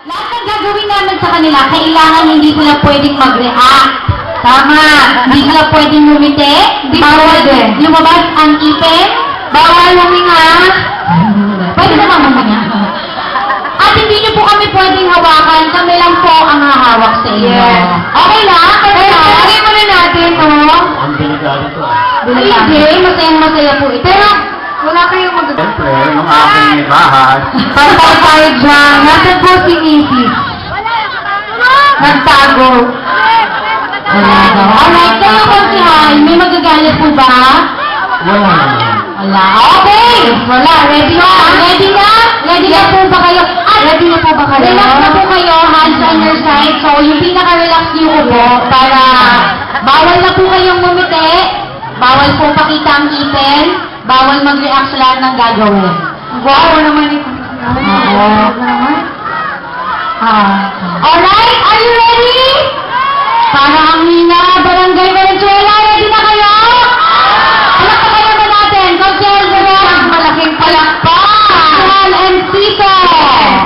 Lahat ng gagawin namin sa kanila, kailangan hindi sila pwedeng mag-react. Tama. Hindi sila pwedeng lumiti. Bawal lumabas ang ipin. Bawal huminga. Pwede naman huminga. At hindi niyo po kami pwedeng hawakan. Kami lang po ang hahawak sa inyo. Yes. Okay lang? Pwede mo na natin, no? Ang delikado to. Hindi, masayang-masaya po ito. Pero, Wala kayong magagawa. Siyempre, yung aking bahas. Patay tayo dyan. Nasaan po si Mrs. Nagtago. wala daw. Alright, kayo po si Jaime, magagalit po ba? Wala naman. Wala. Okay! Wala. Ready na? Ready na? Ready na po ba kayo? Ready na po ba kayo? Relax na po kayo, hands on your side. So, yung pinaka-relax niyo po para bawal na po kayong ngumiti, bawal po pakita ang ipin, bawal mag-react sa lahat ng gagawin. Wow naman ito. Oo. Alright, are you ready? Para ang hina, Barangay Valenzuela, ready na kayo? Palakpakan naman natin. Coachel, Barang, malaking palakpak. Sal and Tito.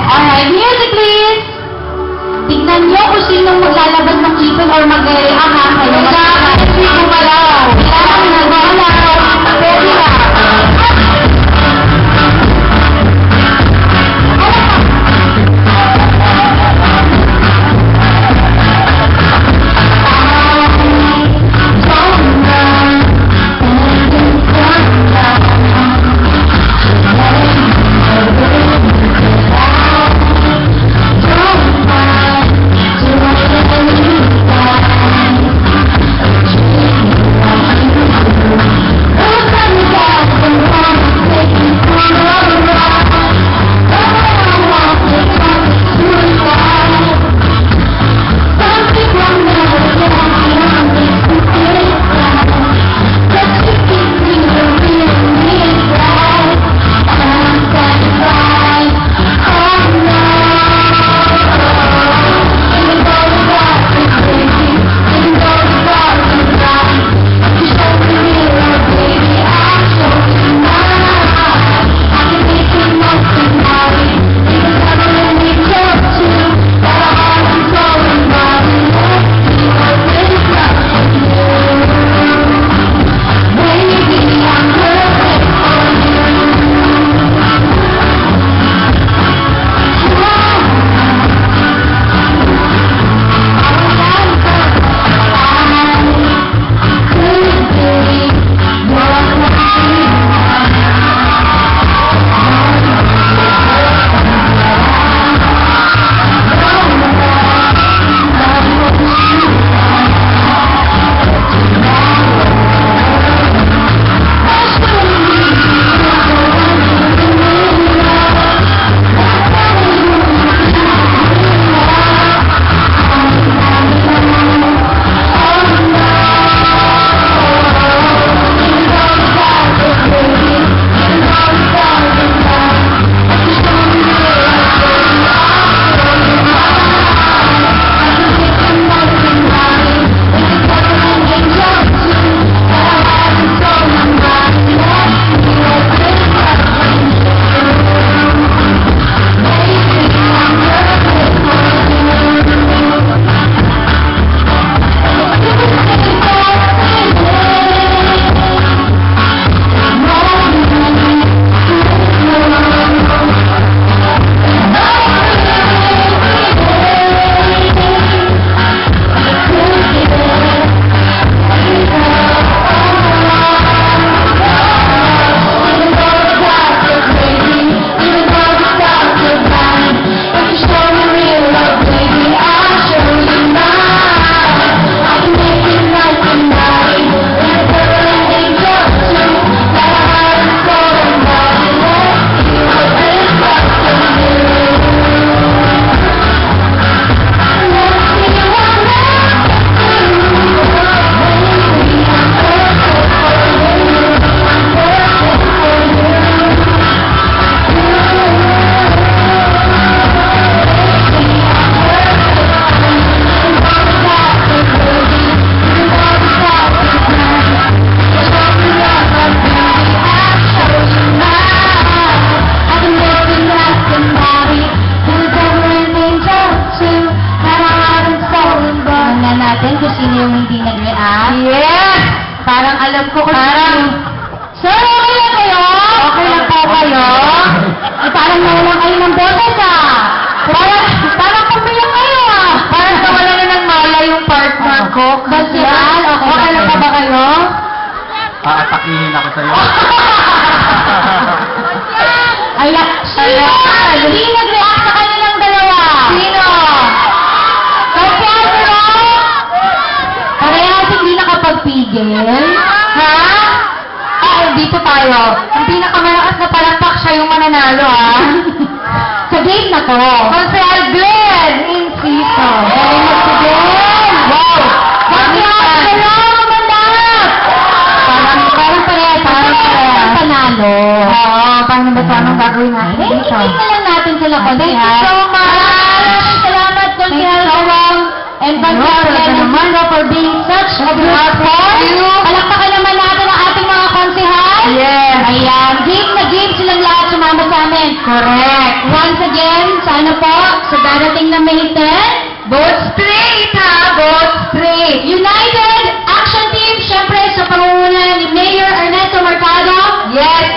Alright, music please. Tignan niyo kung sinong maglalabas ng ipin or mag-react ha. Kayo na, hindi gumalaw. Kailangan nagmalaw. Ready na. Alam ko kung Parang, sir, okay lang kayo? Okay lang po kayo? Ay, parang nawalan kayo ng boses Parang kumilang kayo Parang nawala na ng mala yung partner ko. Konsyal, okay lang pa ba kayo? Aatakihin ako sa'yo. Ayan. Sino? Hindi nag-react sa kanilang dalawa. Sino? Konsyal, sino? Parehas hindi nakapagpigil. Ha? Ah, dito tayo. Ang pinakamalakas na palakpak siya yung mananalo, ha? Sa game na to. Consel Glenn, in season. Galing mo si Glenn. Wow! Konsyal, hello, manap. Parang parehas. Parang panalo. Oo, paano ba ito? Anong gagawin natin dito? Itik na lang natin sila, Konsyal. Thank you so much. Maraming salamat, Konsyal. And Konsyal, Talaga naman. for being such a good Thank sport. you. Palakpakan naman natin ang ating mga konsehal. Yes. Ayan, game na game silang lahat sumama sa amin. Correct. Once again, sana po, sa darating na May 10, Vote straight, ha? Vote straight. United Action Team, syempre sa pangunguna ni Mayor Ernesto Mercado, Yes.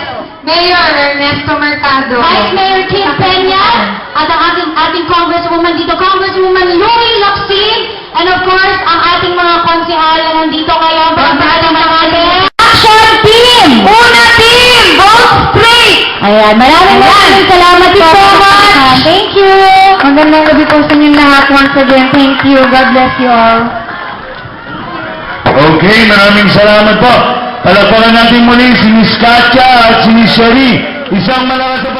Mayor Ernesto Mercado. Vice Mayor Kim Peña, at ang ating Congresswoman dito, Congresswoman Louie Locsin, and of course, ang ating mga konsehal na nandito kayo, para naman natin. Action Team! Una team, vote straight. Ayan, maraming salamat po. so much. Thank you. Magandang gabi po sa inyo lahat. Once again, thank you. God bless you all. Okay, maraming salamat po. Palakpakan natin muli si Miss Katya at si Miss Sherry. Isang malakas na